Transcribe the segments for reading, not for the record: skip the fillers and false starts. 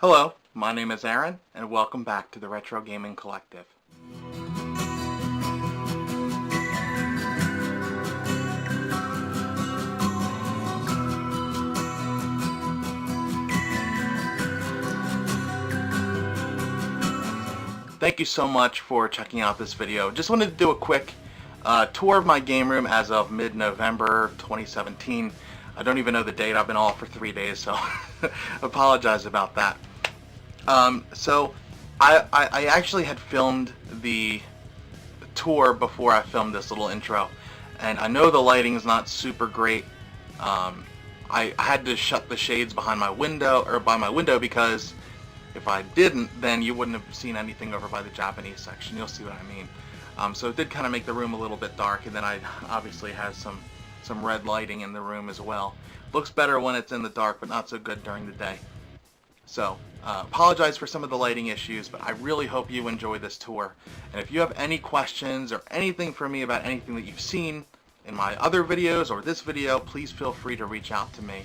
Hello, my name is Aaron, and welcome back to the Retro Gaming Collective. Thank you so much for checking out this video. Just wanted to do a quick tour of my game room as of mid-November 2017. I don't even know the date. I've been off for 3 days, so apologize about that. So I actually had filmed the tour before I filmed this little intro, and I know the lighting is not super great. I had to shut the shades behind my window, or by my window, because if I didn't, then you wouldn't have seen anything over by the Japanese section. You'll see what I mean. So it did kind of make the room a little bit dark, and then I obviously had some red lighting in the room as well. Looks better when it's in the dark, but not so good during the day. So, apologize for some of the lighting issues, but I really hope you enjoy this tour. And if you have any questions or anything for me about anything that you've seen in my other videos or this video, please feel free to reach out to me.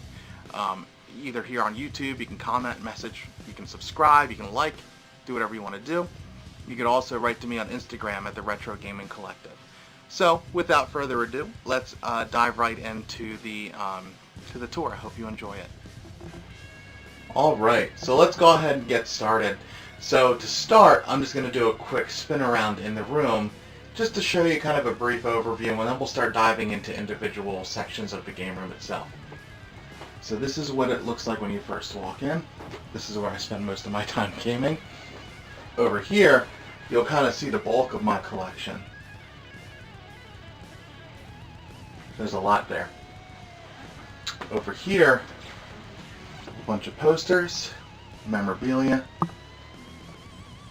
Either here on YouTube, you can comment, message, you can subscribe, you can like, do whatever you want to do. You could also write to me on Instagram at the Retro Gaming Collective. So, without further ado, let's dive right into the tour. I hope you enjoy it. Alright, so let's go ahead and get started. So to start, I'm just going to do a quick spin around in the room just to show you kind of a brief overview, and then we'll start diving into individual sections of the game room itself. So this is what it looks like when you first walk in. This is where I spend most of my time gaming. Over here, you'll kind of see the bulk of my collection. There's a lot there. Over here, a bunch of posters, memorabilia.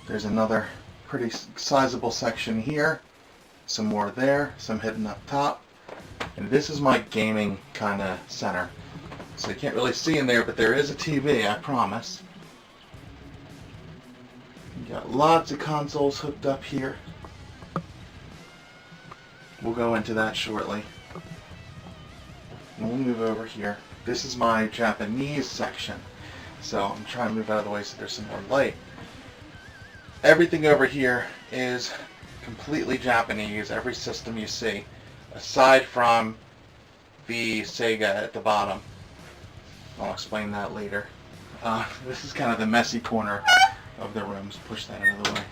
There's another pretty sizable section here. Some more there, some hidden up top. And this is my gaming kind of center. So you can't really see in there, but there is a TV, I promise. You got lots of consoles hooked up here. We'll go into that shortly. And we'll move over here. This is my Japanese section. So I'm trying to move out of the way so there's some more light. Everything over here is completely Japanese, every system you see, aside from the Sega at the bottom. I'll explain that later. This is kind of the messy corner of the room, so push that out of the way.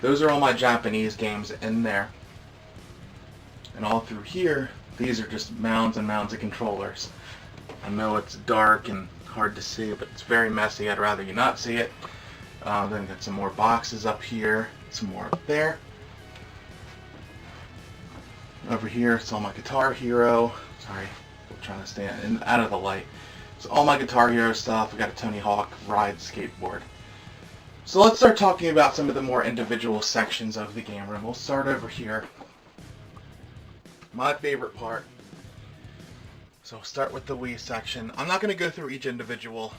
Those are all my Japanese games in there. And all through here, these are just mounds and mounds of controllers. I know it's dark and hard to see, but it's very messy. I'd rather you not see it. Then got some more boxes up here, some more up there. Over here, it's all my Guitar Hero. Sorry, I'm trying to stay out of the light. So all my Guitar Hero stuff. We got a Tony Hawk Ride skateboard. So let's start talking about some of the more individual sections of the game room. We'll start over here. My favorite part. So we'll start with the Wii section. I'm not going to go through each individual,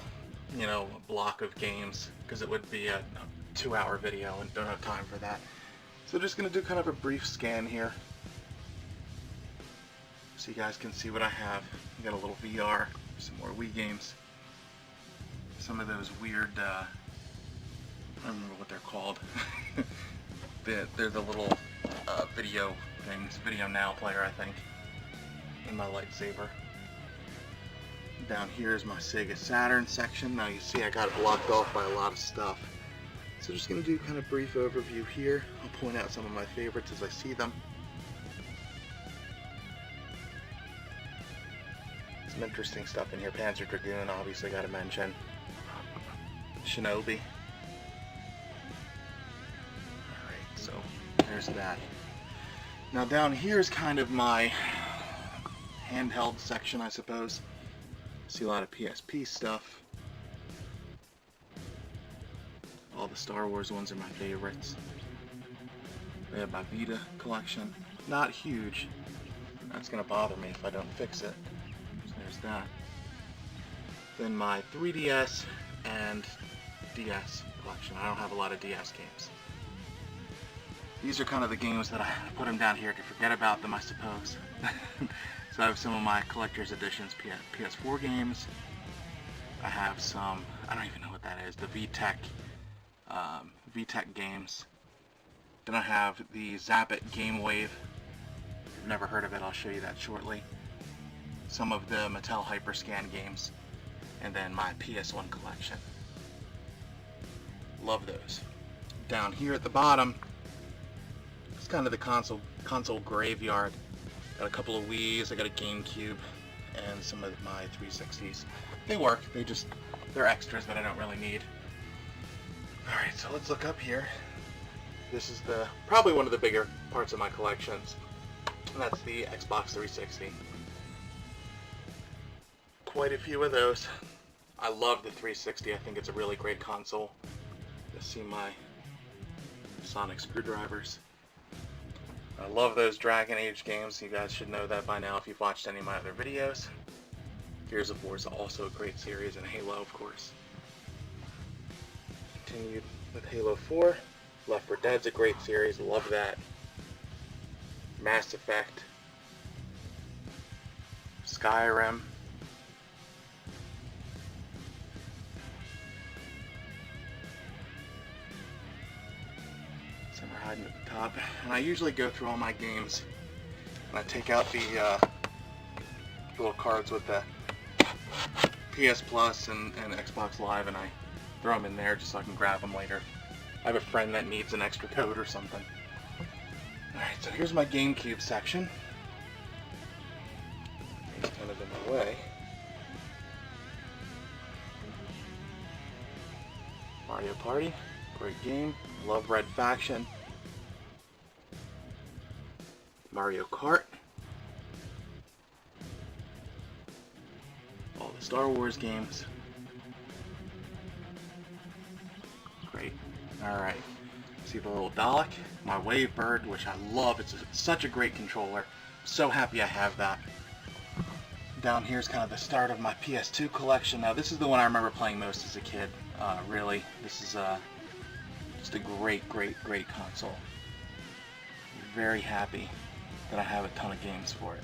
block of games, because it would be a 2-hour video and don't have time for that. So just going to do kind of a brief scan here, so you guys can see what I have. I got a little VR, some more Wii games, some of those weird, I don't remember what they're called. They're the little video things, Video Now player, I think, and my lightsaber. Down here is my Sega Saturn section. Now you see I got it blocked off by a lot of stuff. So just going to do kind of brief overview here. I'll point out some of my favorites as I see them. Some interesting stuff in here. Panzer Dragoon, obviously got to mention. Shinobi. Alright, so there's that. Now down here is kind of my handheld section, I suppose. See a lot of PSP stuff. All the Star Wars ones are my favorites. We have my Vita collection. Not huge. That's going to bother me if I don't fix it. So there's that. Then my 3DS and DS collection. I don't have a lot of DS games. These are kind of the games that I put them down here to forget about them, I suppose. So I have some of my collector's editions PS4 games. I have some, I don't even know what that is, the VTech games. Then I have the Zap-It Game Wave. If you've never heard of it, I'll show you that shortly. Some of the Mattel Hyperscan games, and then my PS1 collection. Love those. Down here at the bottom, it's kind of the console graveyard. Got a couple of Wii's, I got a GameCube, and some of my 360s. They work, they're extras that I don't really need. Alright, so let's look up here. This is probably one of the bigger parts of my collections, and that's the Xbox 360. Quite a few of those. I love the 360, I think it's a really great console. You see my sonic screwdrivers. I love those Dragon Age games. You guys should know that by now if you've watched any of my other videos. Gears of War is also a great series, and Halo, of course. Continued with Halo 4. Left 4 Dead's a great series, love that. Mass Effect. Skyrim. Some are hiding at the top. And I usually go through all my games and I take out the little cards with the PS Plus and Xbox Live, and I throw them in there just so I can grab them later. I have a friend that needs an extra code or something. Alright, so here's my GameCube section. It's kind of in my way. Mario Party, great game. Love Red Faction. Mario Kart. All the Star Wars games. Great. Alright. See the little Dalek? My Wavebird, which I love. It's such a great controller. So happy I have that. Down here is kind of the start of my PS2 collection. Now this is the one I remember playing most as a kid. Really. This is just a great console. Very happy that I have a ton of games for it.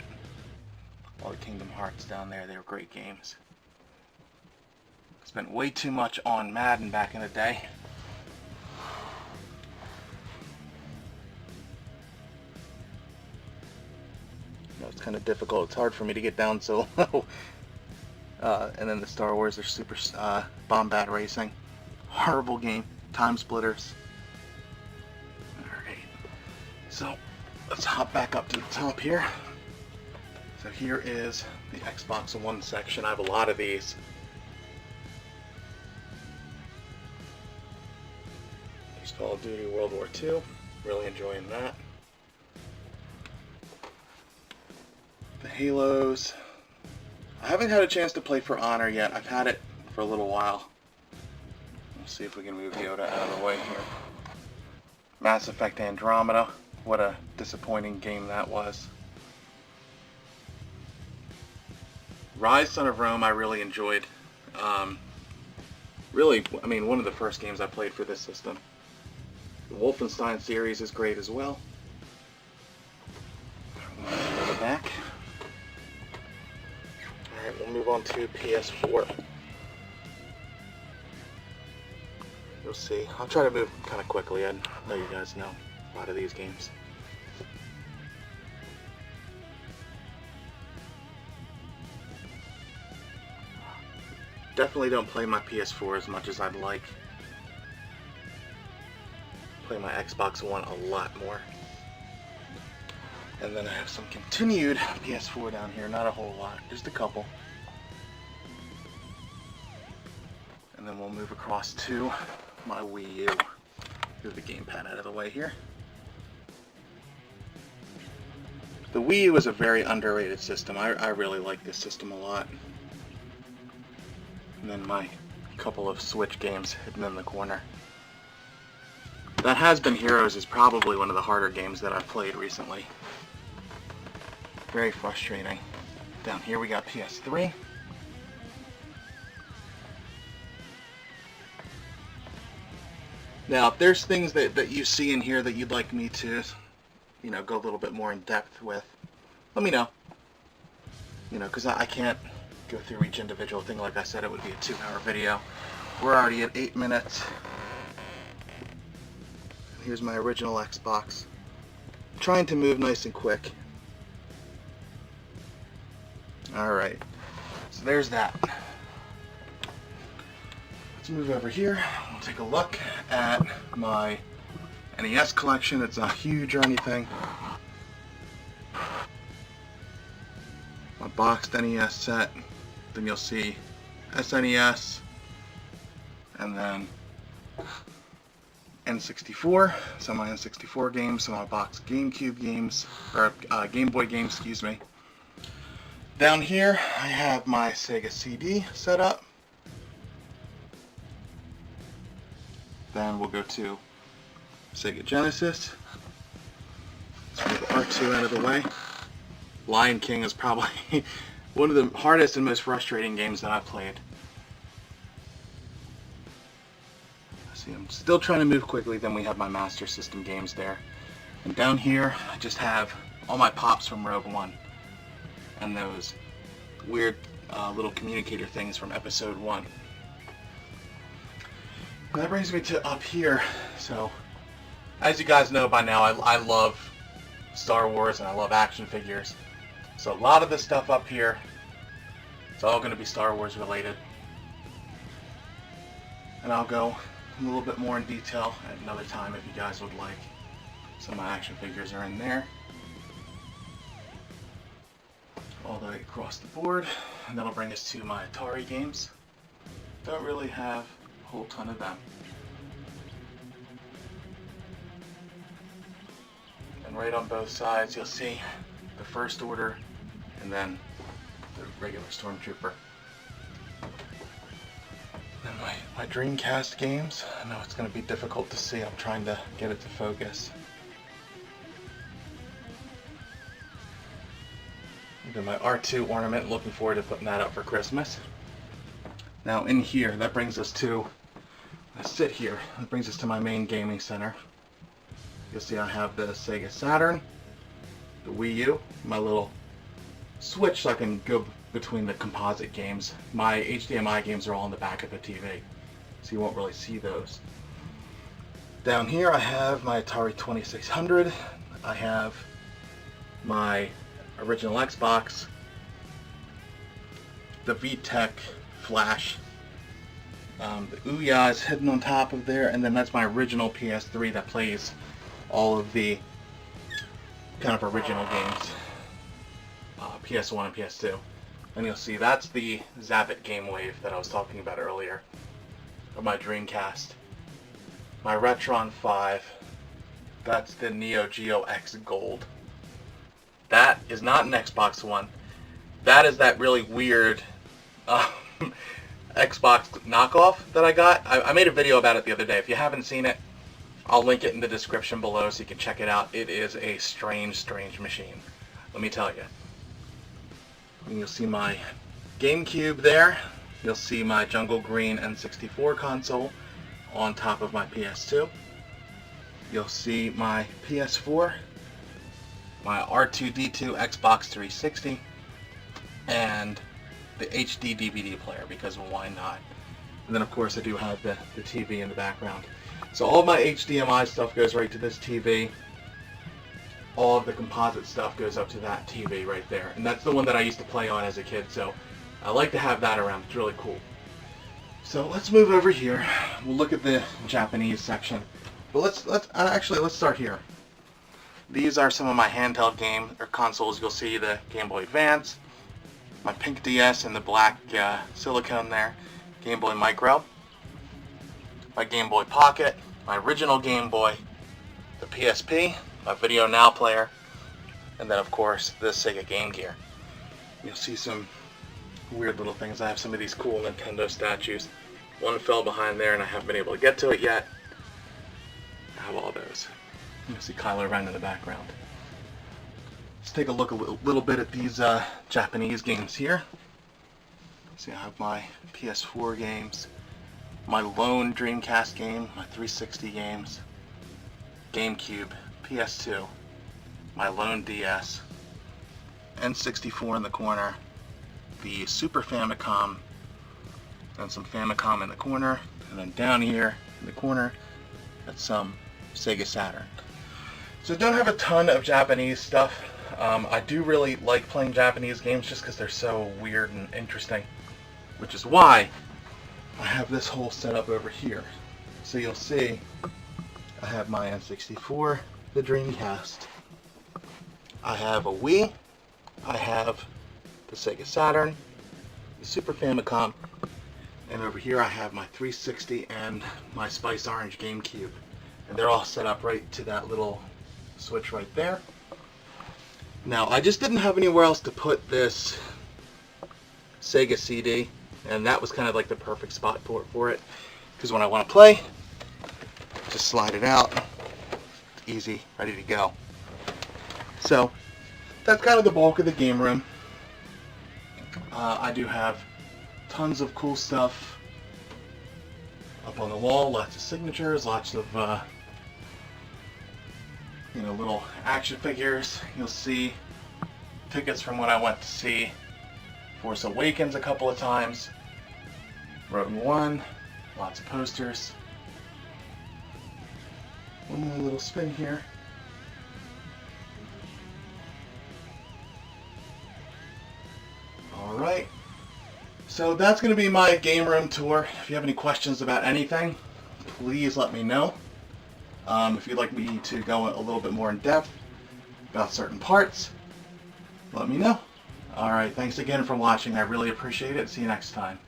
All the Kingdom Hearts down there, they were great games. Spent way too much on Madden back in the day. It's kind of difficult. It's hard for me to get down so low. And then the Star Wars, there's Super Bombat Racing. Horrible game. Time Splitters. Alright. So, let's hop back up to the top here. So here is the Xbox One section. I have a lot of these. There's Call of Duty World War II. Really enjoying that. The Halos. I haven't had a chance to play For Honor yet. I've had it for a little while. Let's see if we can move Yoda out of the way here. Mass Effect Andromeda. What a disappointing game that was. Rise, Son of Rome I really enjoyed. Really, I mean, one of the first games I played for this system. The Wolfenstein series is great as well. Go back. Alright, we'll move on to PS4. You'll see. I'll try to move kind of quickly. I know you guys know a lot of these games. Definitely don't play my PS4 as much as I'd like. Play my Xbox One a lot more. And then I have some continued PS4 down here, not a whole lot, just a couple. And then we'll move across to my Wii U. Move the gamepad out of the way here. The Wii U is a very underrated system. I really like this system a lot. And then my couple of Switch games hidden in the corner. That Has Been Heroes is probably one of the harder games that I've played recently. Very frustrating. Down here we got PS3. Now, if there's things that you see in here that you'd like me to, go a little bit more in depth with, let me know. Because I can't go through each individual thing. Like I said, it would be a 2-hour video. We're already at 8 minutes. Here's my original Xbox. I'm trying to move nice and quick. Alright, so there's that. Let's move over here. We'll take a look at my NES collection. It's not huge or anything. My boxed NES set. Then you'll see SNES. And then N64. Some of my N64 games. Some of my boxed GameCube games. Or Game Boy games, excuse me. Down here, I have my Sega CD set up. Then we'll go to Sega Genesis. Let's move the R2 out of the way. Lion King is probably one of the hardest and most frustrating games that I've played. See, I'm still trying to move quickly. Then we have my Master System games there. And down here, I just have all my pops from Rogue One. And those weird little communicator things from Episode 1. That brings me to up here. So, as you guys know by now, I love Star Wars and I love action figures. So a lot of the stuff up here, it's all going to be Star Wars related. And I'll go a little bit more in detail at another time if you guys would like. Some of my action figures are in there. All the way across the board. And that'll bring us to my Atari games. Don't really have a whole ton of them. And right on both sides you'll see the First Order and then the regular Stormtrooper. Then my Dreamcast games. I know it's going to be difficult to see. I'm trying to get it to focus. Even my R2 ornament, looking forward to putting that up for Christmas. Now in here, that brings us to, I sit here, that brings us to my main gaming center. You'll see I have the Sega Saturn, the Wii U, my little switch so I can go between the composite games. My HDMI games are all in the back of the TV, so you won't really see those. Down here I have my Atari 2600, I have my original Xbox, the VTech Flash, the Ouya is hidden on top of there, and then that's my original PS3 that plays all of the kind of original games, PS1 and PS2. And you'll see that's the Zappit Game Wave that I was talking about earlier, of my Dreamcast. My Retron 5, that's the Neo Geo X Gold. That is not an Xbox One. That is that really weird Xbox knockoff that I got. I made a video about it the other day. If you haven't seen it, I'll link it in the description below so you can check it out. It is a strange, strange machine. Let me tell you. And you'll see my GameCube there. You'll see my Jungle Green N64 console on top of my PS2. You'll see my PS4, my R2-D2 Xbox 360, and the HD DVD player, because why not? And then of course I do have the TV in the background. So all of my HDMI stuff goes right to this TV. All of the composite stuff goes up to that TV right there. And that's the one that I used to play on as a kid, so I like to have that around. It's really cool. So let's move over here. We'll look at the Japanese section. But let's start here. These are some of my handheld game or consoles. You'll see the Game Boy Advance, my pink DS and the black silicone there, Game Boy Micro, my Game Boy Pocket, my original Game Boy, the PSP, my Video Now player, and then of course the Sega Game Gear. You'll see some weird little things. I have some of these cool Nintendo statues. One fell behind there and I haven't been able to get to it yet. I have all those. You'll see Kylo Ren in the background. Let's take a look a little bit at these Japanese games here. See, I have my PS4 games, my lone Dreamcast game, my 360 games, GameCube, PS2, my lone DS, N64 in the corner, the Super Famicom, and some Famicom in the corner, And then down here in the corner, that's some Sega Saturn. So I don't have a ton of Japanese stuff. I do really like playing Japanese games just because they're so weird and interesting, which is why I have this whole setup over here. So you'll see I have my N64, the Dreamcast, I have a Wii, I have the Sega Saturn, the Super Famicom, and over here I have my 360 and my Spice Orange GameCube. And they're all set up right to that little switch right there. Now, I just didn't have anywhere else to put this Sega CD, and that was kind of like the perfect spot for it. Because when I want to play, just slide it out, easy, ready to go. So, that's kind of the bulk of the game room. I do have tons of cool stuff up on the wall, lots of signatures, lots of little action figures. You'll see tickets from when I went to see Force Awakens a couple of times, Rogue One, lots of posters. One more little spin here. Alright, so that's going to be my game room tour. If you have any questions about anything, please let me know. If you'd like me to go a little bit more in depth about certain parts, let me know. Alright, thanks again for watching. I really appreciate it. See you next time.